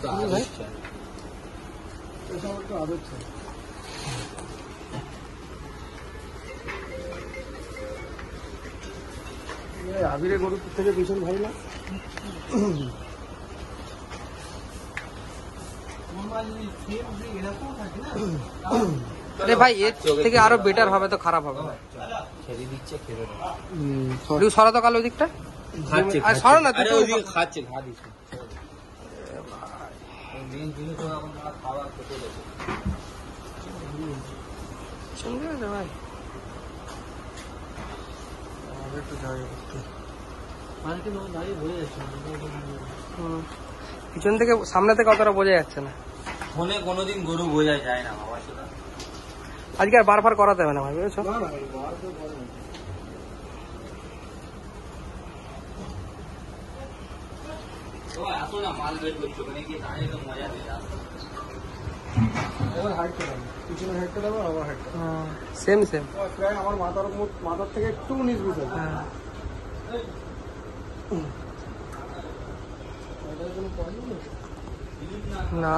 তো আদর চাই, এসব একটু আদর চাই। আবিরে গরুর থেকে ভীষণ ভালো না? আরে ভাই এর থেকে আরো বেটার হবে তো খারাপ হবে না। খেতে দিচ্ছে, খেতে একটু সরা তো কালো দিকটা, খাচ্ছে, আর সরো না আরে তুই। ওইদিকে খাচ্ছে, ঘা দিচ্ছে। মেন জিনিস হলো এখন তারা খাওয়া খেতে দেবে। শুনবে না ভাই, একটু জায়গা করতে। দাঁড়িয়ে ভরে যাচ্ছে, পিছন থেকে সামনে থেকে অতটা বোঝা যাচ্ছে না। ফোনে কোনোদিন গরু বোঝা যায় না বাবা, সেটা আজকে আর বার ফার করাতে হবে না ভাই, বুঝেছো? না না, বার তো করে না। আসো না, মাল বের করছো, ওখানে গিয়ে দাঁড়িয়ে তো মজা দিয়ে আসো। এবার হাইটটা দেবো, পিছনে হাইটটা দেবো, আবার হাইটটা সেম সেম। প্রায় আমার মাথার থেকে একটু নিচ বুঝে না